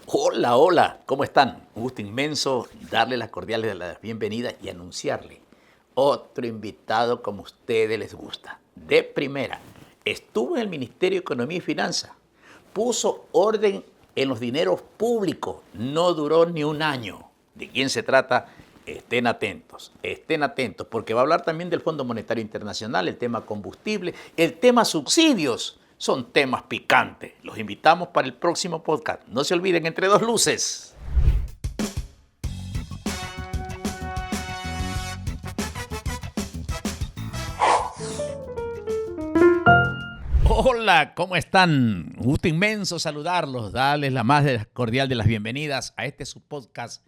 Hola, hola, ¿cómo están? Un gusto inmenso darle las cordiales bienvenidas y anunciarle otro invitado como a ustedes les gusta. De primera, estuvo en el Ministerio de Economía y Finanzas, puso orden en los dineros públicos, no duró ni un año. ¿De quién se trata? Estén atentos, porque va a hablar también del Fondo Monetario Internacional, el tema combustible, el tema subsidios. Son temas picantes. Los invitamos para el próximo podcast. No se olviden, Entre Dos Luces. Hola, ¿cómo están? Un gusto inmenso saludarlos, darles la más cordial de las bienvenidas a este su podcast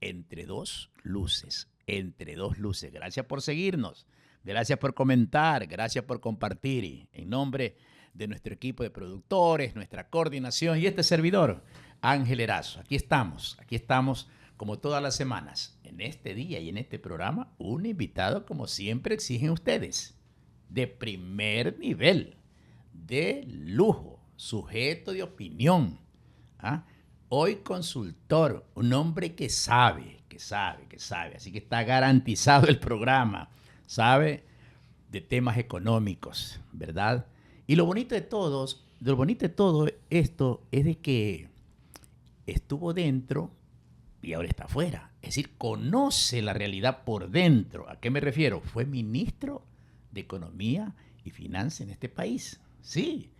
Entre Dos Luces. Entre Dos Luces. Gracias por seguirnos, gracias por comentar, gracias por compartir. Y en nombre de nuestro equipo de productores, nuestra coordinación y este servidor, Ángel Erazo. Aquí estamos como todas las semanas, en este día y en este programa, un invitado como siempre exigen ustedes, de primer nivel, de lujo, sujeto de opinión. ¿Ah? Hoy consultor, un hombre que sabe. Así que está garantizado el programa. Sabe de temas económicos, ¿verdad? Y lo bonito de todo esto es de que estuvo dentro y ahora está afuera. Es decir, conoce la realidad por dentro. ¿A qué me refiero? Fue ministro de Economía y Finanzas en este país. Sí,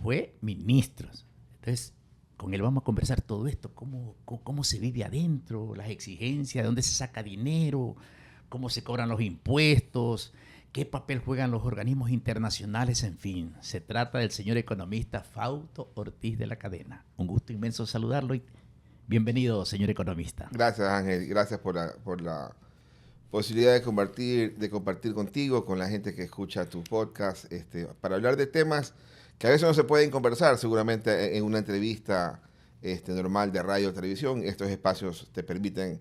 fue ministro. Entonces, con él vamos a conversar todo esto, cómo se vive adentro, las exigencias, de dónde se saca dinero, cómo se cobran los impuestos, qué papel juegan los organismos internacionales, en fin. Se trata del señor economista Fausto Ortiz de la Cadena. Un gusto inmenso saludarlo y bienvenido, señor economista. Gracias, Ángel. Gracias por la posibilidad de compartir contigo, con la gente que escucha tu podcast, para hablar de temas que a veces no se pueden conversar seguramente en una entrevista normal de radio o televisión. Estos espacios te permiten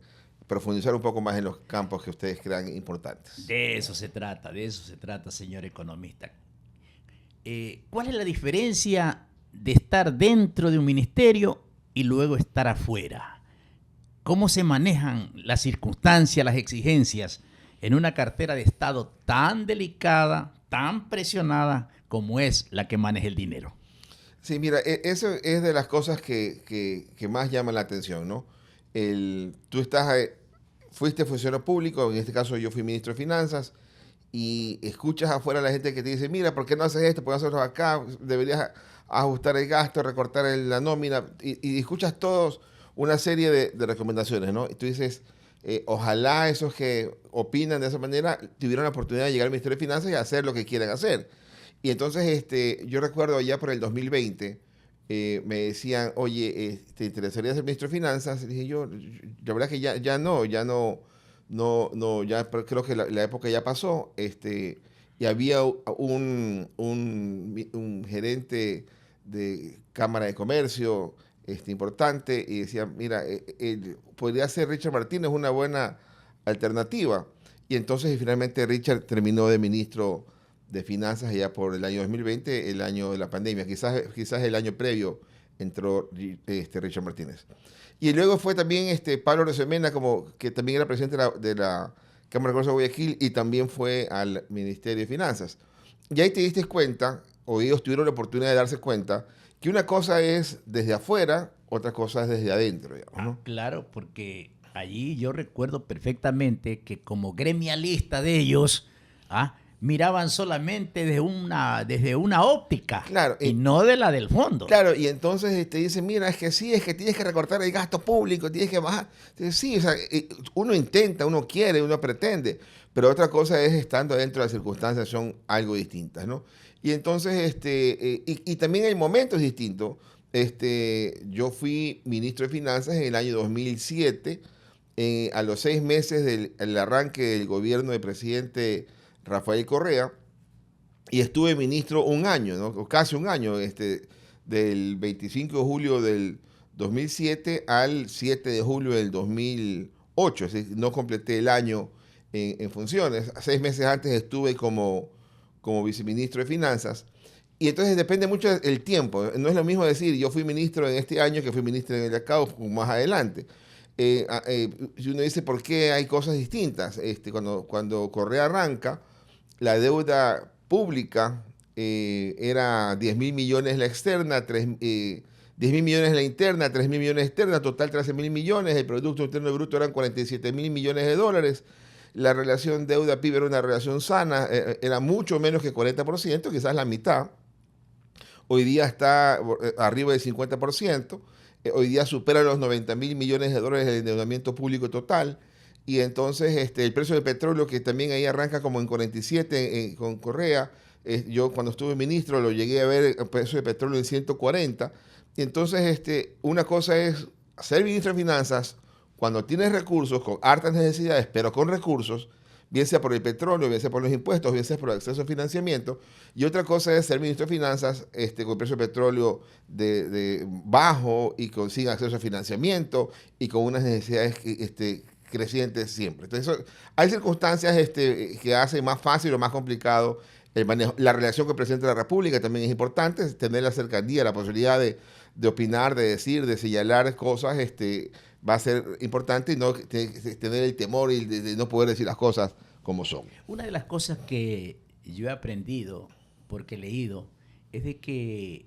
profundizar un poco más en los campos que ustedes crean importantes. De eso se trata, señor economista. ¿Cuál es la diferencia de estar dentro de un ministerio y luego estar afuera? ¿Cómo se manejan las circunstancias, las exigencias en una cartera de Estado tan delicada, tan presionada como es la que maneja el dinero? Sí, mira, eso es de las cosas que más llaman la atención, ¿no? Fuiste funcionario público, en este caso yo fui ministro de Finanzas, y escuchas afuera a la gente que te dice, mira, ¿por qué no haces esto? ¿Por qué no haces esto acá? Deberías ajustar el gasto, recortar la nómina, y escuchas todos una serie de recomendaciones, ¿no? Y tú dices, ojalá esos que opinan de esa manera tuvieran la oportunidad de llegar al Ministerio de Finanzas y hacer lo que quieren hacer. Y entonces yo recuerdo allá por el 2020, me decían, oye, ¿te interesaría ser ministro de Finanzas? Y dije yo, la verdad que ya creo que la época ya pasó. Y había un gerente de Cámara de Comercio importante y decía, mira, podría ser Richard Martínez una buena alternativa. Y entonces finalmente Richard terminó de ministro de Finanzas allá por el año 2020, el año de la pandemia. Quizás el año previo entró Richard Martínez. Y luego fue también Pablo Rosemena, que también era presidente de la Cámara de Comercio de Guayaquil y también fue al Ministerio de Finanzas. Y ahí te diste cuenta, o ellos tuvieron la oportunidad de darse cuenta, que una cosa es desde afuera, otra cosa es desde adentro, digamos, ¿no? Claro, porque allí yo recuerdo perfectamente que como gremialista de ellos, miraban solamente desde una óptica Claro, y no de la del fondo. claro, y entonces te dicen, mira, es que sí, es que tienes que recortar el gasto público, tienes que bajar. Entonces, sí, o sea, uno intenta, uno quiere, uno pretende, pero otra cosa es estando dentro de las circunstancias, son algo distintas, ¿no? Y entonces, y también el momento es distinto. Yo fui ministro de Finanzas en el año 2007, a los 6 meses del arranque del gobierno del presidente Rafael Correa, y estuve ministro un año, ¿no? Casi un año, del 25 de julio del 2007 al 7 de julio del 2008. Es decir, no completé el año en funciones. 6 meses antes estuve como viceministro de Finanzas. Y entonces depende mucho del tiempo. No es lo mismo decir, yo fui ministro en este año que fui ministro en el de acá o más adelante. Si uno dice por qué hay cosas distintas, cuando Correa arranca, la deuda pública era 10.000 millones la externa, 10.000 millones la interna, 3.000 millones externa, total 13.000 millones, el Producto Interno Bruto eran 47.000 millones de dólares, la relación deuda-PIB era una relación sana, era mucho menos que 40%, quizás la mitad. Hoy día está arriba del 50%, hoy día supera los 90.000 millones de dólares de endeudamiento público total, y entonces el precio del petróleo, que también ahí arranca como en 47 con Correa, yo cuando estuve ministro lo llegué a ver el precio del petróleo en 140, y entonces una cosa es ser ministro de Finanzas cuando tienes recursos, con hartas necesidades, pero con recursos, bien sea por el petróleo, bien sea por los impuestos, bien sea por el acceso a financiamiento. Y otra cosa es ser ministro de Finanzas con el precio del petróleo de bajo y sin acceso a financiamiento y con unas necesidades crecientes siempre. Entonces, hay circunstancias que hacen más fácil o más complicado el manejo. La relación con el presidente de la República también es importante, tener la cercanía, la posibilidad de opinar, de decir, de señalar cosas, va a ser importante y no tener el temor y de no poder decir las cosas como son. Una de las cosas que yo he aprendido, porque he leído, es de que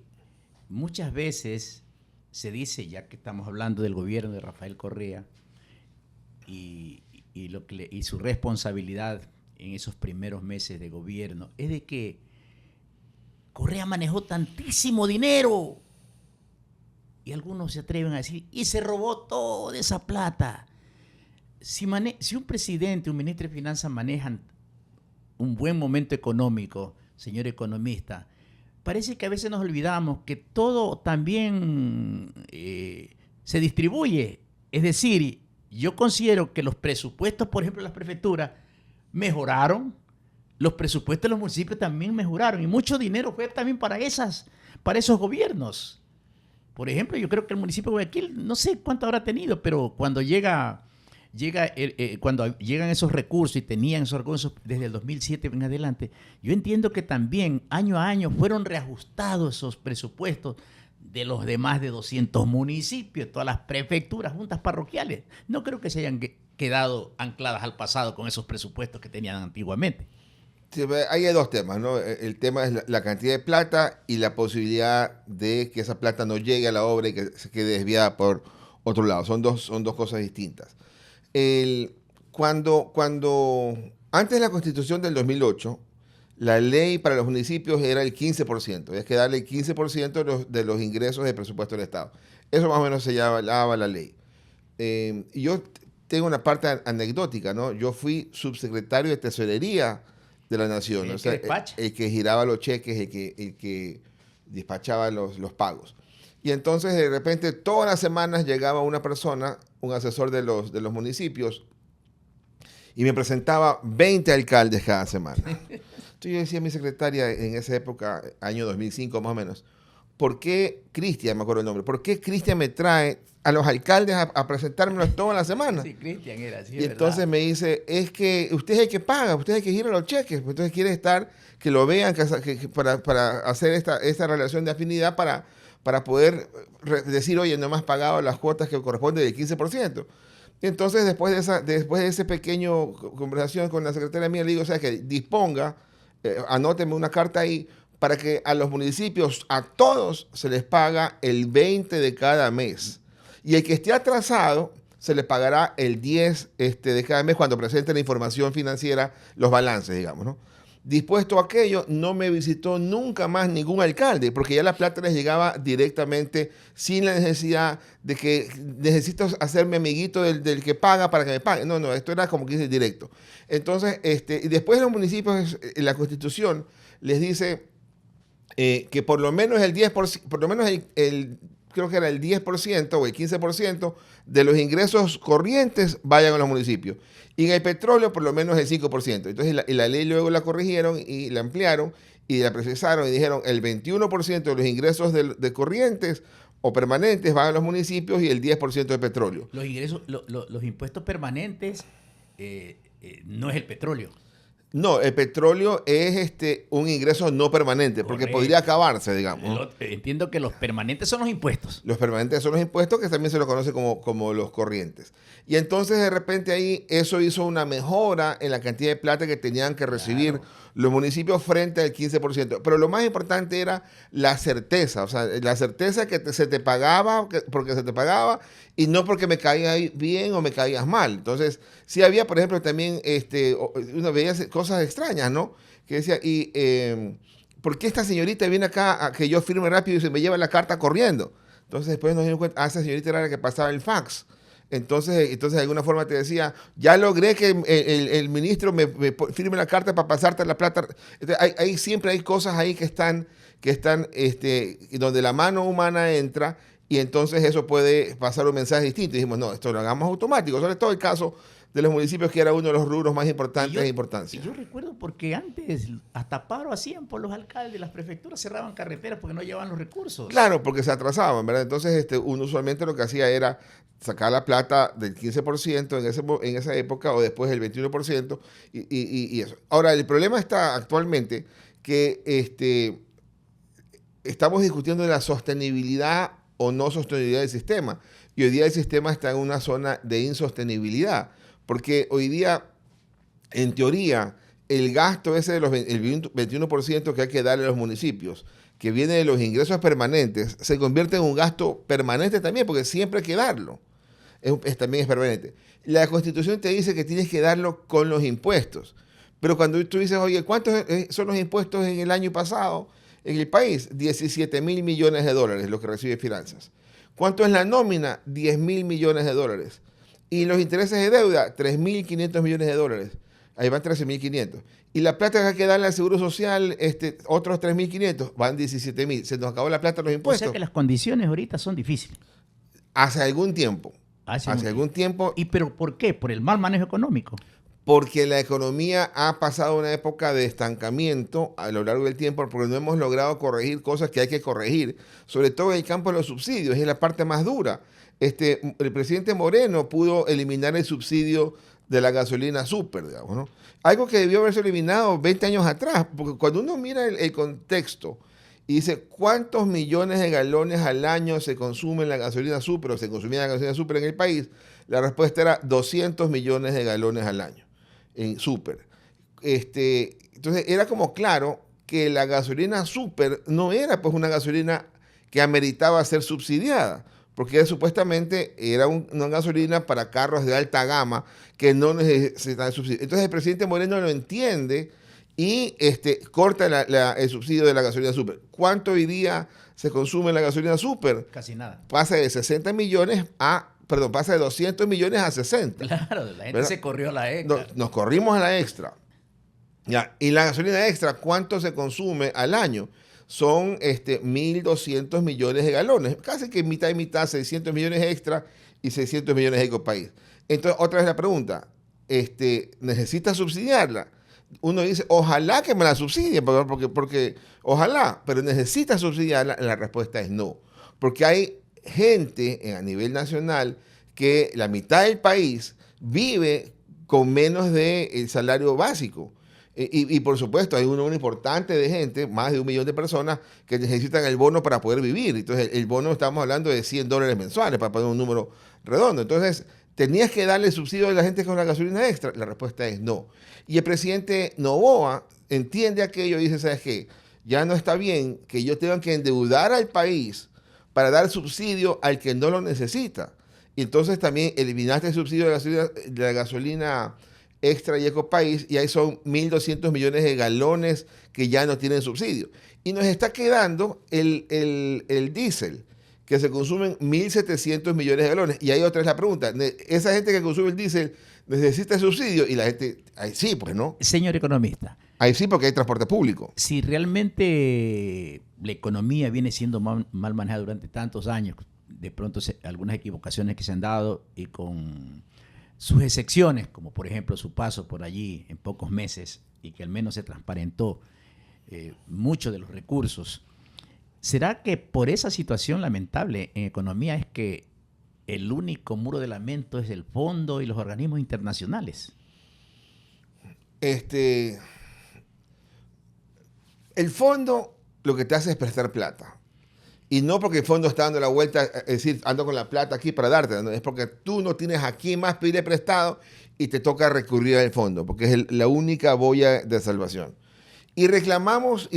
muchas veces se dice, ya que estamos hablando del gobierno de Rafael Correa y su responsabilidad en esos primeros meses de gobierno, es de que Correa manejó tantísimo dinero. Y algunos se atreven a decir, y se robó toda esa plata. Si un presidente, un ministro de Finanzas manejan un buen momento económico, señor economista, parece que a veces nos olvidamos que todo también se distribuye. Es decir, yo considero que los presupuestos, por ejemplo, de las prefecturas, mejoraron. Los presupuestos de los municipios también mejoraron. Y mucho dinero fue también para esos gobiernos. Por ejemplo, yo creo que el municipio de Guayaquil, no sé cuánto habrá tenido, pero cuando cuando llegan esos recursos y tenían esos recursos desde el 2007 en adelante, yo entiendo que también año a año fueron reajustados esos presupuestos de los demás de 200 municipios, todas las prefecturas, juntas parroquiales. No creo que se hayan quedado ancladas al pasado con esos presupuestos que tenían antiguamente. Sí, ahí hay dos temas, ¿no? El tema es la cantidad de plata y la posibilidad de que esa plata no llegue a la obra y que se quede desviada por otro lado. Son dos cosas distintas. Cuando antes de la Constitución del 2008, la ley para los municipios era el 15%. Es que darle el 15% de los ingresos del presupuesto del Estado. Eso más o menos se llamaba la ley. Y yo tengo una parte anecdótica, ¿no? Yo fui subsecretario de Tesorería de la Nación, o sea, el que giraba los cheques, el que despachaba los pagos. Y entonces de repente todas las semanas llegaba una persona, un asesor de los municipios, y me presentaba 20 alcaldes cada semana. Entonces yo decía a mi secretaria en esa época, año 2005 más o menos, ¿por qué Cristian, me acuerdo el nombre, por qué Cristian me trae a los alcaldes a presentármelos toda la semana? Sí, Cristian era así. Y entonces me dice, es que usted es el que paga, usted es el que gira los cheques, entonces quiere que lo vean para hacer esta relación de afinidad para poder decir, oye, no me has pagado las cuotas que corresponden del 15%. Y entonces después de ese pequeño conversación con la secretaria mía, le digo, o sea, que disponga, anóteme una carta ahí, para que a los municipios, a todos, se les paga el 20 de cada mes. Y el que esté atrasado, se le pagará el 10 de cada mes cuando presente la información financiera, los balances, digamos, ¿no? Dispuesto a aquello, no me visitó nunca más ningún alcalde, porque ya la plata les llegaba directamente sin la necesidad de que necesito hacerme amiguito del que paga para que me pague. No, esto era como que dice directo. Entonces, y después los municipios, la Constitución les dice que por lo menos el 10%, por lo menos creo que era el 10% o el 15% de los ingresos corrientes vayan a los municipios. Y en el petróleo, por lo menos el 5%. Entonces, la ley luego la corrigieron y la ampliaron y la precisaron y dijeron el 21% de los ingresos de corrientes o permanentes van a los municipios y el 10% de petróleo. Los ingresos, los impuestos permanentes no es el petróleo. No, el petróleo es un ingreso no permanente, porque Correcto. podría acabarse, digamos, ¿no? Entiendo que los permanentes son los impuestos. Los permanentes son los impuestos, que también se los conoce como los corrientes. Y entonces de repente ahí eso hizo una mejora en la cantidad de plata que tenían que recibir los municipios frente al 15%. Pero lo más importante era la certeza, o sea, la certeza que se te pagaba, porque se te pagaba, y no porque me caía bien o me caías mal. Entonces, sí había, por ejemplo, también, uno veía cosas extrañas, ¿no? Que decía, ¿por qué esta señorita viene acá a que yo firme rápido y se me lleva la carta corriendo? Entonces después nos dimos cuenta, esa señorita era la que pasaba el fax. Entonces de alguna forma te decía, ya logré que el ministro me firme la carta para pasarte la plata. Entonces, siempre hay cosas ahí que están donde la mano humana entra, y entonces eso puede pasar un mensaje distinto. Y dijimos, no, esto lo hagamos automático. Sobre todo el caso de los municipios, que era uno de los rubros más importantes de importancia. Yo recuerdo porque antes hasta paro hacían por los alcaldes, las prefecturas cerraban carreteras porque no llevaban los recursos. Claro, porque se atrasaban, ¿verdad? Entonces uno usualmente lo que hacía era sacar la plata del 15% en esa época, o después del 21%, y eso. Ahora, el problema está actualmente que estamos discutiendo de la sostenibilidad o no sostenibilidad del sistema. Y hoy día el sistema está en una zona de insostenibilidad. Porque hoy día, en teoría, el gasto ese el 21% que hay que darle a los municipios, que viene de los ingresos permanentes, se convierte en un gasto permanente también, porque siempre hay que darlo. También es permanente. La Constitución te dice que tienes que darlo con los impuestos. Pero cuando tú dices, oye, ¿cuántos son los impuestos en el año pasado en el país? 17.000 millones de dólares lo que recibe finanzas. ¿Cuánto es la nómina? 10.000 millones de dólares. Y los intereses de deuda, 3.500 millones de dólares. Ahí van 13.500. Y la plata que hay que darle al Seguro Social, otros 3.500, van 17.000. Se nos acabó la plata de los impuestos. O sea que las condiciones ahorita son difíciles. Hace algún tiempo. Hace algún tiempo. ¿Y pero por qué? ¿Por el mal manejo económico? Porque la economía ha pasado una época de estancamiento a lo largo del tiempo, porque no hemos logrado corregir cosas que hay que corregir, sobre todo en el campo de los subsidios, es la parte más dura. El presidente Moreno pudo eliminar el subsidio de la gasolina súper, digamos, ¿no? Algo que debió haberse eliminado 20 años atrás, porque cuando uno mira el contexto y dice cuántos millones de galones al año se consume la gasolina súper, o se consumía la gasolina súper en el país, la respuesta era 200 millones de galones al año en súper. Entonces era como claro que la gasolina súper no era pues una gasolina que ameritaba ser subsidiada, porque supuestamente era una gasolina para carros de alta gama que no necesitaban subsidio. Entonces el presidente Moreno lo entiende y corta el subsidio de la gasolina súper. ¿Cuánto hoy día se consume la gasolina súper? Casi nada. Pasa de 60 millones pasa de 200 millones a 60. Claro, la gente, ¿verdad?, se corrió a la extra. Nos corrimos a la extra. Ya, y la gasolina extra, ¿cuánto se consume al año? Son 1.200 millones de galones. Casi que mitad y mitad, 600 millones extra y 600 millones de ecopaís. Entonces, otra vez la pregunta, ¿necesitas subsidiarla? Uno dice, ojalá que me la subsidie, porque ojalá, pero ¿necesitas subsidiarla? La respuesta es no. Porque hay gente a nivel nacional que la mitad del país vive con menos del salario básico. Y por supuesto hay un número importante de gente, más de 1 millón de personas, que necesitan el bono para poder vivir. Entonces el bono, estamos hablando de $100 mensuales, para poner un número redondo. Entonces, ¿tenías que darle subsidio a la gente con la gasolina extra? La respuesta es no. Y el presidente Noboa entiende aquello y dice, ¿sabes qué? Ya no está bien que ellos tengan que endeudar al país para dar subsidio al que no lo necesita. Y entonces también eliminaste el subsidio de la gasolina extra y ecopaís, y ahí son 1.200 millones de galones que ya no tienen subsidio. Y nos está quedando el diésel, que se consumen 1.700 millones de galones. Y ahí otra es la pregunta, ¿esa gente que consume el diésel necesita subsidio? Y la gente, ahí sí, pues no. Señor economista. Ahí sí, porque hay transporte público. Si realmente la economía viene siendo mal manejada durante tantos años, de pronto algunas equivocaciones que se han dado y con sus excepciones, como por ejemplo su paso por allí en pocos meses y que al menos se transparentó mucho de los recursos, ¿será que por esa situación lamentable en economía es que el único muro de lamento es el fondo y los organismos internacionales? este, el fondo lo que te hace es prestar plata. Y no porque el fondo está dando la vuelta, es decir, ando con la plata aquí para darte, ¿no? Es porque tú no tienes a quién más pedirle prestado y te toca recurrir al fondo, porque es la única boya de salvación. Y reclamamos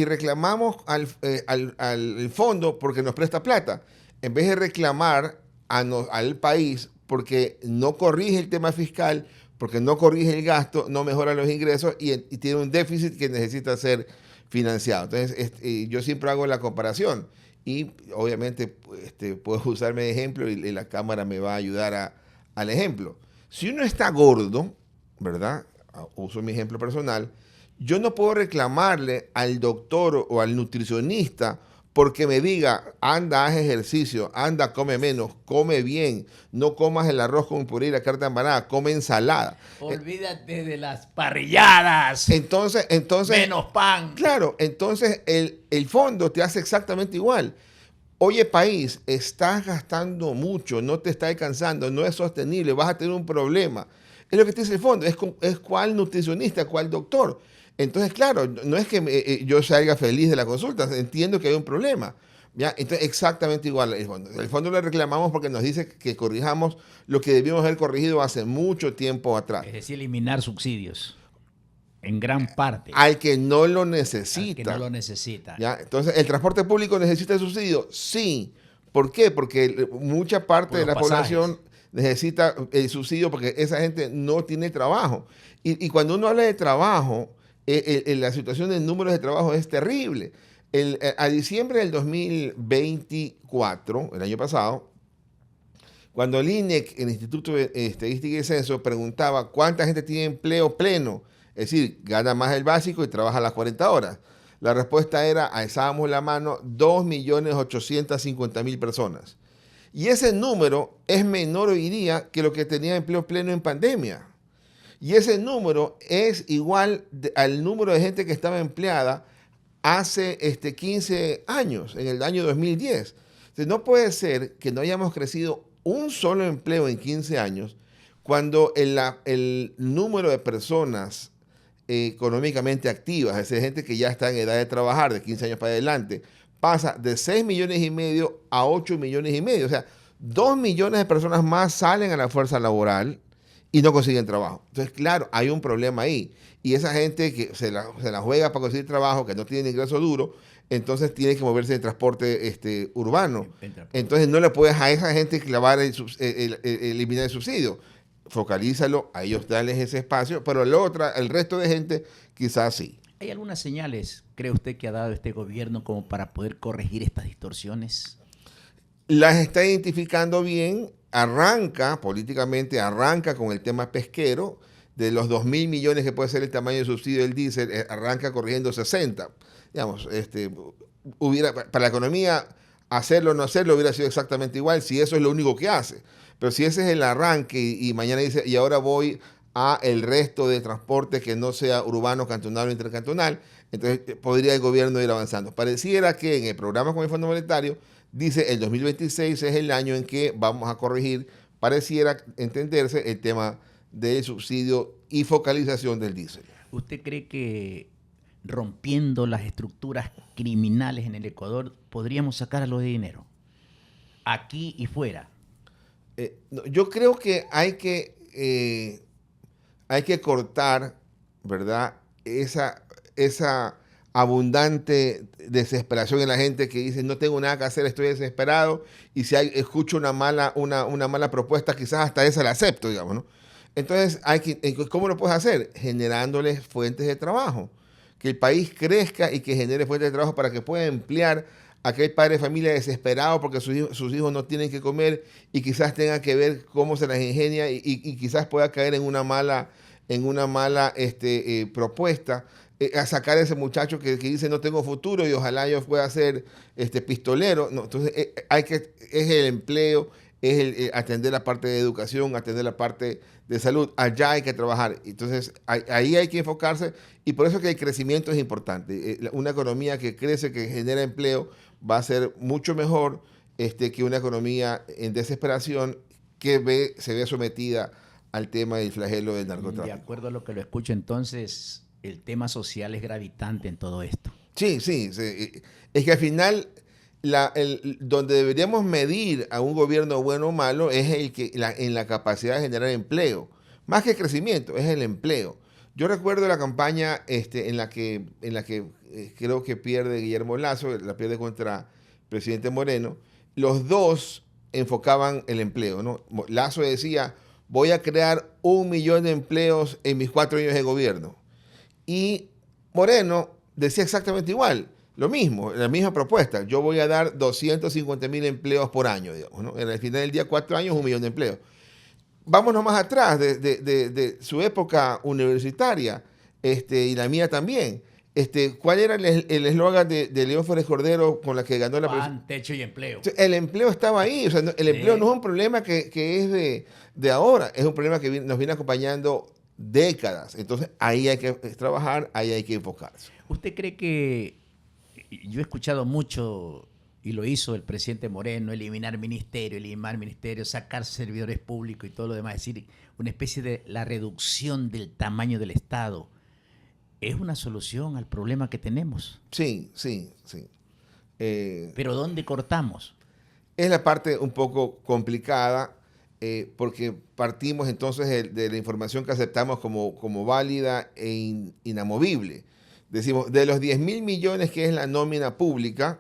al fondo porque nos presta plata, en vez de reclamar al país porque no corrige el tema fiscal, porque no corrige el gasto, no mejora los ingresos y tiene un déficit que necesita ser financiado. Entonces, yo siempre hago la comparación y obviamente puedo usarme de ejemplo y la cámara me va a ayudar al ejemplo. Si uno está gordo, ¿verdad? Uso mi ejemplo personal. Yo no puedo reclamarle al doctor o al nutricionista porque me diga, anda, haz ejercicio, anda, come menos, come bien, no comas el arroz con puré y la carne empanada, come ensalada. Olvídate de las parrilladas. Entonces, menos pan. Claro, entonces el fondo te hace exactamente igual. Oye, país, estás gastando mucho, no te está alcanzando, no es sostenible, vas a tener un problema. Es lo que te dice el fondo, es cuál nutricionista, cuál doctor. Entonces, claro, no es que yo salga feliz de la consulta, entiendo que hay un problema. ¿Ya? Entonces, exactamente igual el fondo. El fondo le reclamamos porque nos dice que corrijamos lo que debíamos haber corregido hace mucho tiempo atrás. Es decir, eliminar subsidios. En gran parte. Al que no lo necesita. Al que no lo necesita. ¿Ya? Entonces, ¿el transporte público necesita el subsidio? Sí. ¿Por qué? Porque mucha parte de la población necesita el subsidio porque esa gente no tiene trabajo. Y cuando uno habla de trabajo, la situación del número de trabajo es terrible. A diciembre del 2024, el año pasado, cuando el INEC, el Instituto de Estadística y Censo, preguntaba cuánta gente tiene empleo pleno, es decir, gana más el básico y trabaja las 40 horas. La respuesta era, alzábamos la mano, 2.850.000 personas. Y ese número es menor hoy día que lo que tenía empleo pleno en pandemia. Y ese número es igual al número de gente que estaba empleada hace 15 años, en el año 2010. Entonces, no puede ser que no hayamos crecido un solo empleo en 15 años cuando el número de personas económicamente activas, es decir, gente que ya está en edad de trabajar de 15 años para adelante, pasa de 6,5 millones a 8,5 millones. O sea, 2 millones de personas más salen a la fuerza laboral y no consiguen trabajo. Entonces, claro, hay un problema ahí. Y esa gente que se la juega para conseguir trabajo, que no tiene ingreso duro, entonces tiene que moverse en transporte urbano. Entonces no le puedes a esa gente clavar eliminar el subsidio. Focalízalo, a ellos darles ese espacio, pero el resto de gente quizás sí. ¿Hay algunas señales, cree usted, que ha dado este gobierno como para poder corregir estas distorsiones? Las está identificando bien, políticamente arranca con el tema pesquero, de los 2.000 millones que puede ser el tamaño del subsidio del diésel, arranca corrigiendo 60. Digamos, para la economía, hacerlo o no hacerlo hubiera sido exactamente igual si eso es lo único que hace. Pero si ese es el arranque y mañana dice, y ahora voy a el resto de transporte que no sea urbano, cantonal o intercantonal, entonces podría el gobierno ir avanzando. Pareciera que en el programa con el Fondo Monetario dice el 2026 es el año en que vamos a corregir, pareciera entenderse, el tema del subsidio y focalización del diésel. ¿Usted cree que rompiendo las estructuras criminales en el Ecuador podríamos sacar algo de dinero? Aquí y fuera. Yo creo que hay que cortar, ¿verdad? Esa abundante desesperación en la gente que dice no tengo nada que hacer, estoy desesperado, y si escucho una mala propuesta, quizás hasta esa la acepto, digamos, ¿no? Entonces, ¿cómo lo puedes hacer? Generándoles fuentes de trabajo. Que el país crezca y que genere fuentes de trabajo para que pueda emplear a aquel padre de familia desesperado porque sus hijos no tienen que comer y quizás tenga que ver cómo se las ingenia y quizás pueda caer en una mala propuesta, a sacar a ese muchacho que dice no tengo futuro y ojalá yo pueda ser pistolero. No, entonces, es el empleo, es atender la parte de educación, atender la parte de salud. Allá hay que trabajar. Entonces, ahí hay que enfocarse y por eso que el crecimiento es importante. Una economía que crece, que genera empleo, va a ser mucho mejor que una economía en desesperación que se ve sometida al tema del flagelo del De narcotráfico. acuerdo a lo que lo escucho, entonces, el tema social es gravitante en todo esto. Sí, sí, sí. Es que al final, donde deberíamos medir a un gobierno bueno o malo es en la capacidad de generar empleo. Más que crecimiento, es el empleo. Yo recuerdo la campaña en la que creo que pierde Guillermo Lasso, la pierde contra el presidente Moreno. Los dos enfocaban el empleo, ¿no? Lasso decía, voy a crear 1 millón de empleos en mis 4 años de gobierno. Y Moreno decía exactamente igual, lo mismo, la misma propuesta. Yo voy a dar 250.000 empleos por año, digamos, ¿no? En el final del día, 4 años, 1 millón de empleos. Vámonos más atrás de su época universitaria, y la mía también. ¿Cuál era el eslogan de León Férez Cordero con la que ganó la presidencia? Pan, techo y empleo. El empleo estaba ahí, o sea, el empleo no es un problema que es de ahora, es un problema que nos viene acompañando décadas. Entonces, ahí hay que trabajar, ahí hay que enfocarse. ¿Usted cree que, yo he escuchado mucho, y lo hizo el presidente Moreno, eliminar ministerios, sacar servidores públicos y todo lo demás, es decir, una especie de la reducción del tamaño del Estado? ¿Es una solución al problema que tenemos? Sí, sí, sí. ¿Pero dónde cortamos? Es la parte un poco complicada, porque partimos entonces de la información que aceptamos como válida e inamovible. Decimos, de los 10.000 millones que es la nómina pública,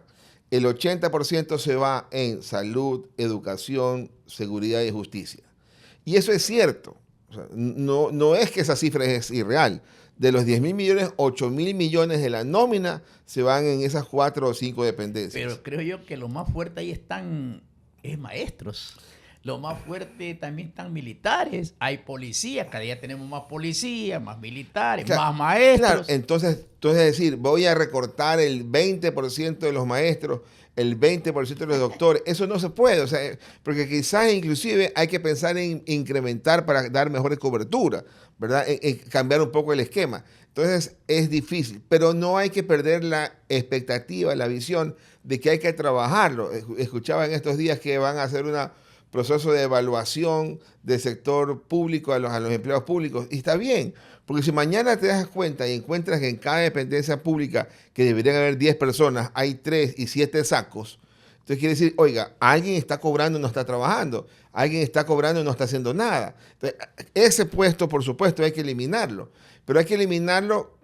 el 80% se va en salud, educación, seguridad y justicia. Y eso es cierto. O sea, no es que esa cifra es irreal. De los 10.000 millones, 8.000 millones de la nómina se van en esas 4 o 5 dependencias. Pero creo yo que lo más fuerte ahí es maestros. Lo más fuerte también están militares. Hay policías, cada día tenemos más policías, más militares, Claro, más maestros. Claro, entonces es decir, voy a recortar el 20% de los maestros, el 20% de los doctores. Eso no se puede, o sea, porque quizás inclusive hay que pensar en incrementar para dar mejores coberturas, ¿verdad? En cambiar un poco el esquema. Entonces es difícil, pero no hay que perder la expectativa, la visión de que hay que trabajarlo. Escuchaba en estos días que van a hacer un proceso de evaluación del sector público a los empleados públicos. Y está bien, porque si mañana te das cuenta y encuentras que en cada dependencia pública, que deberían haber 10 personas, hay 3 y 7 sacos, entonces quiere decir, oiga, alguien está cobrando y no está trabajando, alguien está cobrando y no está haciendo nada. Entonces, ese puesto, por supuesto, hay que eliminarlo, pero hay que eliminarlo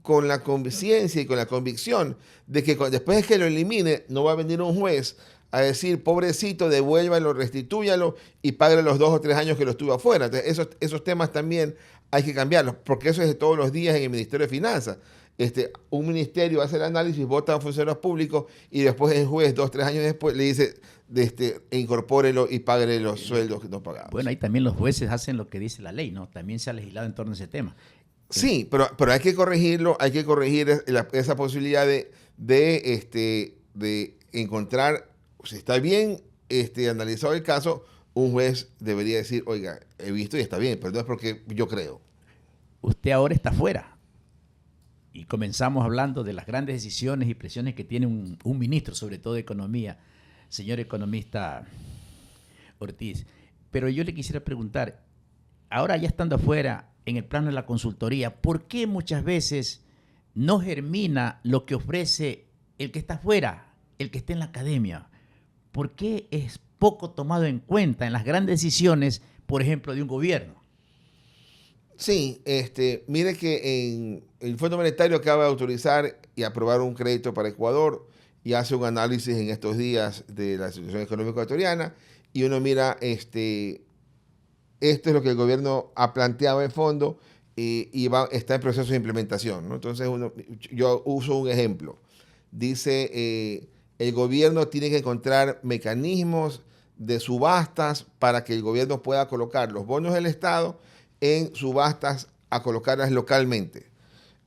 con la conciencia y con la convicción de que después de que lo elimine, no va a venir un juez a decir, pobrecito, devuélvalo, restitúyalo y págale los 2 o 3 años que lo estuvo afuera. Entonces, esos temas también hay que cambiarlos, porque eso es de todos los días en el Ministerio de Finanzas. Un ministerio hace el análisis, vota a funcionarios públicos y después el juez, 2 o 3 años después, le dice, incorpórelo y págale los sueldos que no pagamos. Bueno, ahí también los jueces hacen lo que dice la ley, ¿no? También se ha legislado en torno a ese tema. Sí, pero hay que corregirlo, hay que corregir esa posibilidad de encontrar, si está bien analizado el caso, un juez debería decir, oiga, he visto y está bien, pero no es porque yo creo. Usted ahora está fuera. Y comenzamos hablando de las grandes decisiones y presiones que tiene un ministro, sobre todo de Economía, señor economista Ortiz. Pero yo le quisiera preguntar, ahora ya estando afuera, en el plano de la consultoría, ¿por qué muchas veces no germina lo que ofrece el que está afuera, el que está en la academia? ¿Por qué es poco tomado en cuenta en las grandes decisiones, por ejemplo, de un gobierno? Sí, mire que en el Fondo Monetario acaba de autorizar y aprobar un crédito para Ecuador y hace un análisis en estos días de la situación económica ecuatoriana y uno mira, esto es lo que el gobierno ha planteado en fondo y está en proceso de implementación, ¿no? Entonces, yo uso un ejemplo. Dice, el gobierno tiene que encontrar mecanismos de subastas para que el gobierno pueda colocar los bonos del Estado en subastas a colocarlas localmente.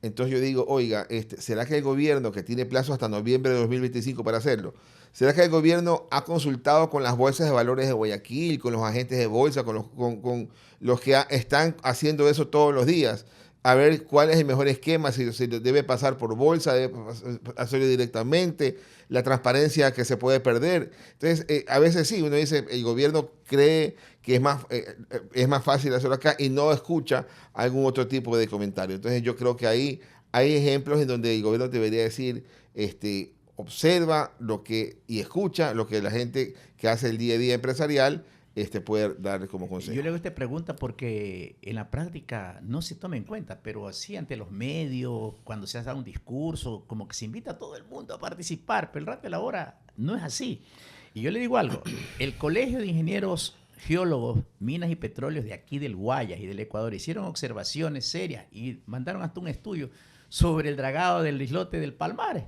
Entonces yo digo, oiga, ¿será que el gobierno, que tiene plazo hasta noviembre de 2025 para hacerlo, será que el gobierno ha consultado con las bolsas de valores de Guayaquil, con los agentes de bolsa, con los que están haciendo eso todos los días, a ver cuál es el mejor esquema, si debe pasar por bolsa, debe hacerlo directamente, la transparencia que se puede perder. Entonces, a veces sí, uno dice, el gobierno cree que es más fácil hacerlo acá y no escucha algún otro tipo de comentario. Entonces, yo creo que ahí hay ejemplos en donde el gobierno debería decir, observa y escucha lo que la gente que hace el día a día empresarial puede dar como consejo. Yo le hago esta pregunta porque en la práctica no se toma en cuenta, pero así ante los medios, cuando se hace un discurso, como que se invita a todo el mundo a participar, pero el rato de la hora no es así. Y yo le digo algo, el Colegio de Ingenieros Geólogos, Minas y Petróleos de aquí del Guayas y del Ecuador hicieron observaciones serias y mandaron hasta un estudio sobre el dragado del islote del Palmares,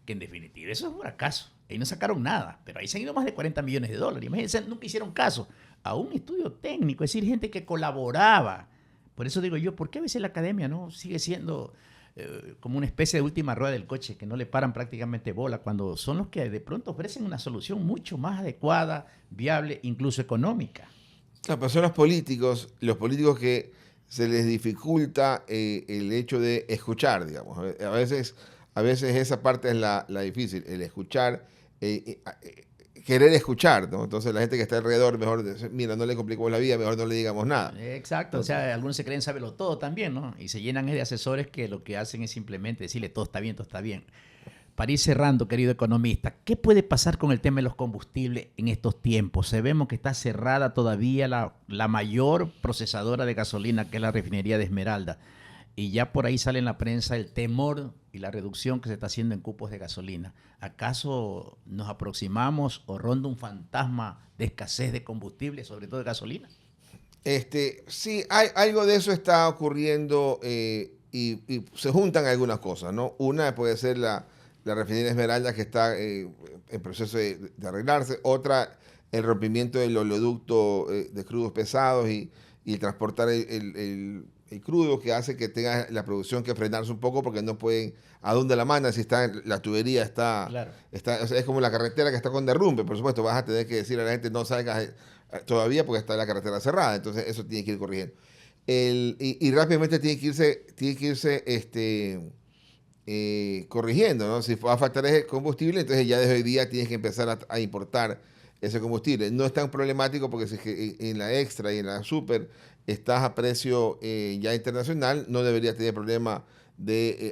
que en definitiva eso es un fracaso. Ahí no sacaron nada, pero ahí se han ido más de 40 millones de dólares. Imagínense, nunca hicieron caso a un estudio técnico, es decir, gente que colaboraba. Por eso digo yo, ¿por qué a veces la academia no sigue siendo como una especie de última rueda del coche, que no le paran prácticamente bola, cuando son los que de pronto ofrecen una solución mucho más adecuada, viable, incluso económica? Claro, pero son los políticos que se les dificulta el hecho de escuchar, digamos. A veces esa parte es la difícil, el escuchar, querer escuchar, ¿no? Entonces la gente que está alrededor, mejor, mira, no le complicamos la vida, mejor no le digamos nada. Exacto, Entonces, o sea, algunos se creen saberlo todo también, ¿no? Y se llenan de asesores que lo que hacen es simplemente decirle todo está bien, todo está bien. Para ir cerrando, querido economista, ¿qué puede pasar con el tema de los combustibles en estos tiempos? Sabemos que está cerrada todavía la mayor procesadora de gasolina, que es la refinería de Esmeralda. Y ya por ahí sale en la prensa el temor y la reducción que se está haciendo en cupos de gasolina. ¿Acaso nos aproximamos o ronda un fantasma de escasez de combustible, sobre todo de gasolina? Sí, algo de eso está ocurriendo y se juntan algunas cosas, ¿no? Una puede ser la refinería Esmeralda que está en proceso de arreglarse. Otra, el rompimiento del oleoducto de crudos pesados y transportar el crudo, que hace que tenga la producción que frenarse un poco porque no pueden, ¿a dónde la mandan? Si la tubería Claro. o sea, es como la carretera que está con derrumbe, por supuesto, vas a tener que decir a la gente no salgas todavía porque está la carretera cerrada, entonces eso tiene que ir corrigiendo. Y rápidamente tiene que irse corrigiendo, ¿no? Si va a faltar ese combustible, entonces ya desde hoy día tienes que empezar a importar ese combustible. No es tan problemático porque si es que en la extra y en la super estás a precio ya internacional, no debería tener problema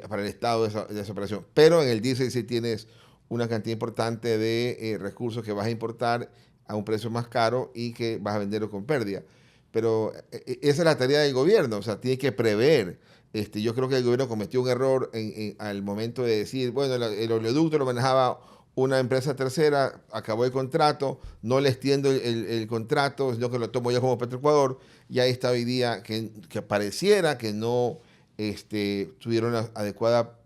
para el Estado de esa operación. Pero en el diésel sí tienes una cantidad importante de recursos que vas a importar a un precio más caro y que vas a venderlo con pérdida. Pero esa es la tarea del gobierno, o sea, tiene que prever. Yo creo que el gobierno cometió un error al momento de decir, bueno, el oleoducto lo manejaba una empresa tercera, acabó el contrato, no le extiendo el contrato, sino que lo tomo yo como Petroecuador, y ahí está hoy día que pareciera que no tuvieron la adecuada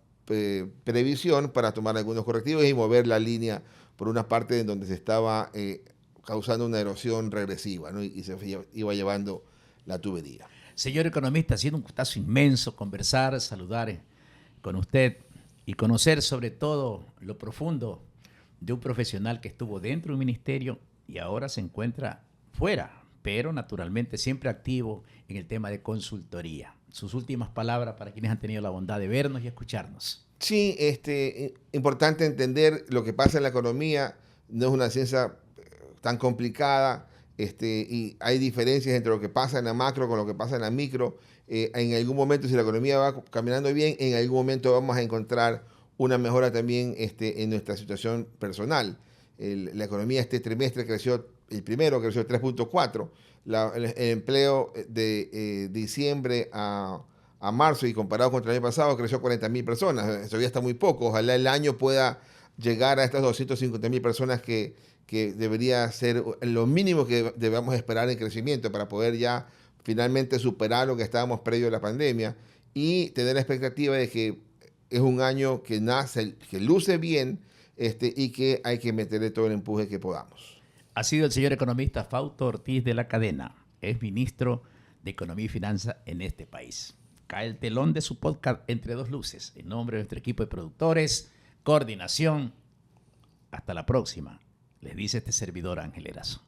previsión para tomar algunos correctivos y mover la línea por una parte en donde se estaba causando una erosión regresiva, ¿no? Y se iba llevando la tubería. Señor economista, ha sido un gustazo inmenso conversar, saludar con usted y conocer sobre todo lo profundo de un profesional que estuvo dentro de un ministerio y ahora se encuentra fuera, pero naturalmente siempre activo en el tema de consultoría. Sus últimas palabras para quienes han tenido la bondad de vernos y escucharnos. Sí, importante entender lo que pasa en la economía, no es una ciencia tan complicada, y hay diferencias entre lo que pasa en la macro con lo que pasa en la micro. En algún momento, si la economía va caminando bien, en algún momento vamos a encontrar una mejora también en nuestra situación personal. La economía este trimestre creció, el primero creció 3.4, el empleo de diciembre a marzo y comparado con el año pasado creció 40.000 personas, todavía está muy poco, ojalá el año pueda llegar a estas 250.000 personas que debería ser lo mínimo que debamos esperar en crecimiento para poder ya finalmente superar lo que estábamos previo a la pandemia y tener la expectativa de que es un año que nace, que luce bien y que hay que meterle todo el empuje que podamos. Ha sido el señor economista Fausto Ortiz de la Cadena, es ministro de Economía y Finanzas en este país. Cae el telón de su podcast Entre Dos Luces. En nombre de nuestro equipo de productores, coordinación, hasta la próxima. Les dice este servidor Ángel Erazo.